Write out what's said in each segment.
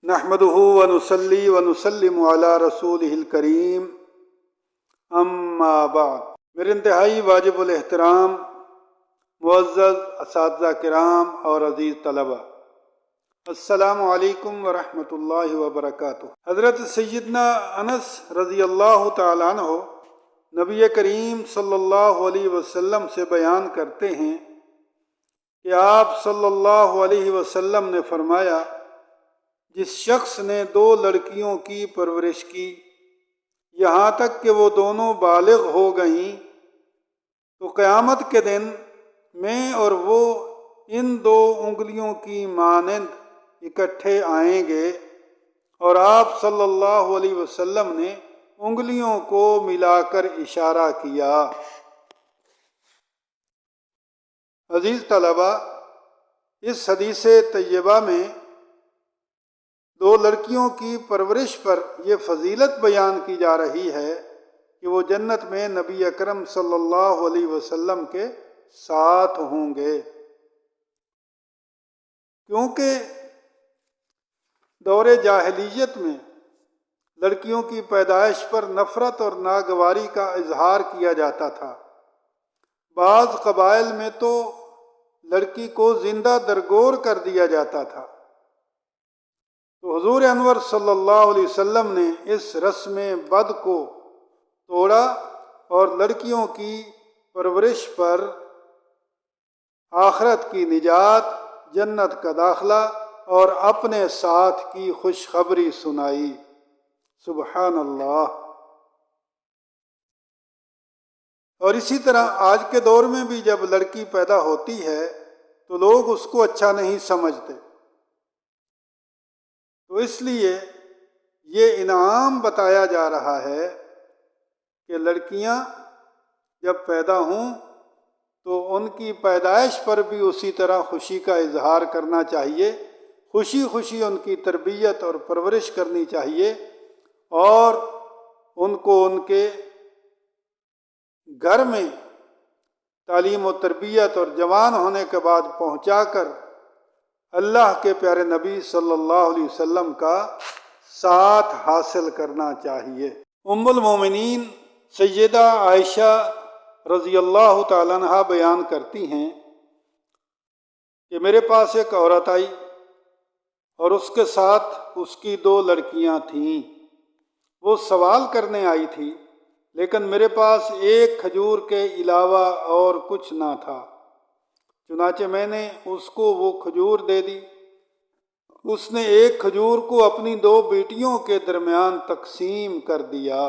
نحمدہ ونصلی ونسلم علی رسولہ الکریم اما بعد۔ میرے انتہائی واجب الاحترام معزز اساتذہ کرام اور عزیز طلبہ، السلام علیکم ورحمۃ اللہ وبرکاتہ۔ حضرت سیدنا انس رضی اللہ تعالیٰ عنہ نبی کریم صلی اللہ علیہ وسلم سے بیان کرتے ہیں کہ آپ صلی اللہ علیہ وسلم نے فرمایا، جس شخص نے 2 لڑکیوں کی پرورش کی یہاں تک کہ وہ دونوں بالغ ہو گئیں تو قیامت کے دن میں اور وہ ان 2 انگلیوں کی مانند اکٹھے آئیں گے، اور آپ صلی اللہ علیہ وسلم نے انگلیوں کو ملا کر اشارہ کیا۔ عزیز طلبہ، اس حدیث طیبہ میں 2 لڑکیوں کی پرورش پر یہ فضیلت بیان کی جا رہی ہے کہ وہ جنت میں نبی اکرم صلی اللہ علیہ وسلم کے ساتھ ہوں گے، کیونکہ دور جاہلیت میں لڑکیوں کی پیدائش پر نفرت اور ناگواری کا اظہار کیا جاتا تھا۔ بعض قبائل میں تو لڑکی کو زندہ درگور کر دیا جاتا تھا، تو حضور انور صلی اللہ علیہ وسلم نے اس رسم بد کو توڑا اور لڑکیوں کی پرورش پر آخرت کی نجات، جنت کا داخلہ اور اپنے ساتھ کی خوشخبری سنائی۔ سبحان اللہ۔ اور اسی طرح آج کے دور میں بھی جب لڑکی پیدا ہوتی ہے تو لوگ اس کو اچھا نہیں سمجھتے، تو اس لیے یہ انعام بتایا جا رہا ہے کہ لڑکیاں جب پیدا ہوں تو ان کی پیدائش پر بھی اسی طرح خوشی کا اظہار کرنا چاہیے، خوشی خوشی ان کی تربیت اور پرورش کرنی چاہیے، اور ان کو ان کے گھر میں تعلیم و تربیت اور جوان ہونے کے بعد پہنچا کر اللہ کے پیارے نبی صلی اللہ علیہ وسلم کا ساتھ حاصل کرنا چاہیے۔ ام المومنین سیدہ عائشہ رضی اللہ تعالیٰ عنہا بیان کرتی ہیں کہ میرے پاس ایک عورت آئی اور اس کے ساتھ اس کی 2 لڑکیاں تھیں۔ وہ سوال کرنے آئی تھی، لیکن میرے پاس ایک کھجور کے علاوہ اور کچھ نہ تھا، چنانچہ میں نے اس کو وہ کھجور دے دی۔ اس نے ایک کھجور کو اپنی 2 بیٹیوں کے درمیان تقسیم کر دیا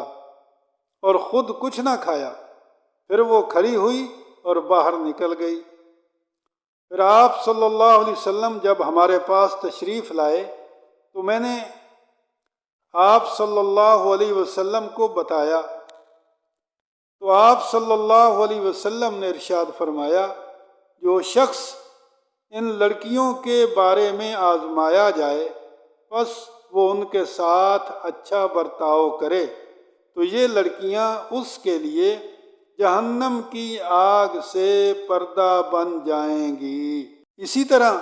اور خود کچھ نہ کھایا۔ پھر وہ کھڑی ہوئی اور باہر نکل گئی۔ پھر آپ صلی اللہ علیہ وسلم جب ہمارے پاس تشریف لائے تو میں نے آپ صلی اللہ علیہ وسلم کو بتایا، تو آپ صلی اللہ علیہ وسلم نے ارشاد فرمایا، جو شخص ان لڑکیوں کے بارے میں آزمایا جائے بس وہ ان کے ساتھ اچھا برتاؤ کرے تو یہ لڑکیاں اس کے لیے جہنم کی آگ سے پردہ بن جائیں گی۔ اسی طرح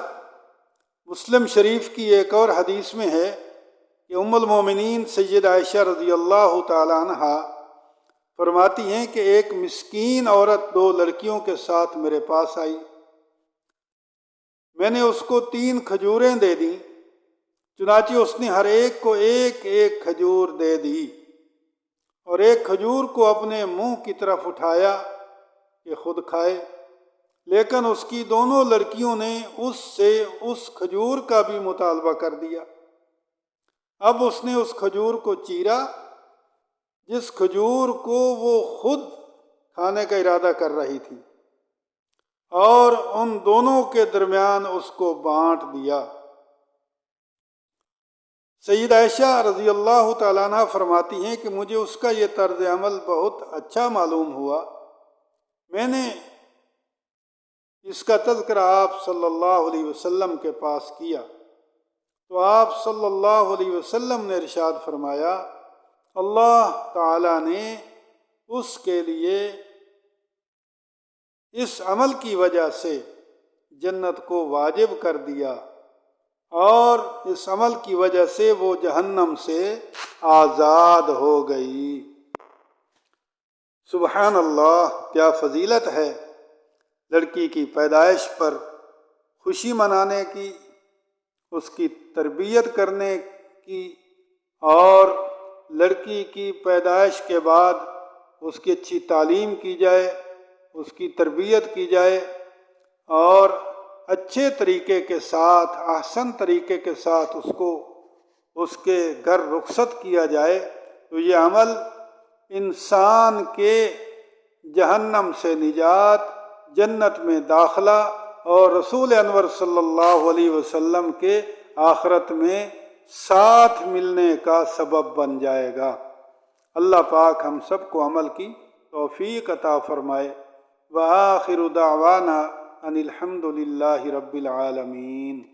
مسلم شریف کی ایک اور حدیث میں ہے کہ ام المومنین سیدہ عائشہ رضی اللہ تعالی عنہا فرماتی ہیں کہ ایک مسکین عورت 2 لڑکیوں کے ساتھ میرے پاس آئی۔ میں نے اس کو 3 کھجوریں دے دیں، چنانچہ اس نے ہر ایک کو ایک ایک کھجور دے دی اور ایک کھجور کو اپنے منہ کی طرف اٹھایا کہ خود کھائے، لیکن اس کی دونوں لڑکیوں نے اس سے اس کھجور کا بھی مطالبہ کر دیا۔ اب اس نے اس کھجور کو چیرا جس کھجور کو وہ خود کھانے کا ارادہ کر رہی تھی، اور ان دونوں کے درمیان اس کو بانٹ دیا۔ سیدہ عائشہ رضی اللہ تعالیٰ عنہ فرماتی ہیں کہ مجھے اس کا یہ طرز عمل بہت اچھا معلوم ہوا۔ میں نے اس کا تذکرہ آپ صلی اللہ علیہ وسلم کے پاس کیا تو آپ صلی اللہ علیہ وسلم نے ارشاد فرمایا، اللہ تعالیٰ نے اس کے لیے اس عمل کی وجہ سے جنت کو واجب کر دیا اور اس عمل کی وجہ سے وہ جہنم سے آزاد ہو گئی۔ سبحان اللہ، کیا فضیلت ہے لڑکی کی پیدائش پر خوشی منانے کی، اس کی تربیت کرنے کی، اور لڑکی کی پیدائش کے بعد اس کی اچھی تعلیم کی جائے، اس کی تربیت کی جائے اور اچھے طریقے کے ساتھ، احسن طریقے کے ساتھ اس کو اس کے گھر رخصت کیا جائے، تو یہ عمل انسان کے جہنم سے نجات، جنت میں داخلہ اور رسول انور صلی اللہ علیہ وسلم کے آخرت میں ساتھ ملنے کا سبب بن جائے گا۔ اللہ پاک ہم سب کو عمل کی توفیق عطا فرمائے۔ وآخر دعوانا ان الحمد للہ رب العالمین۔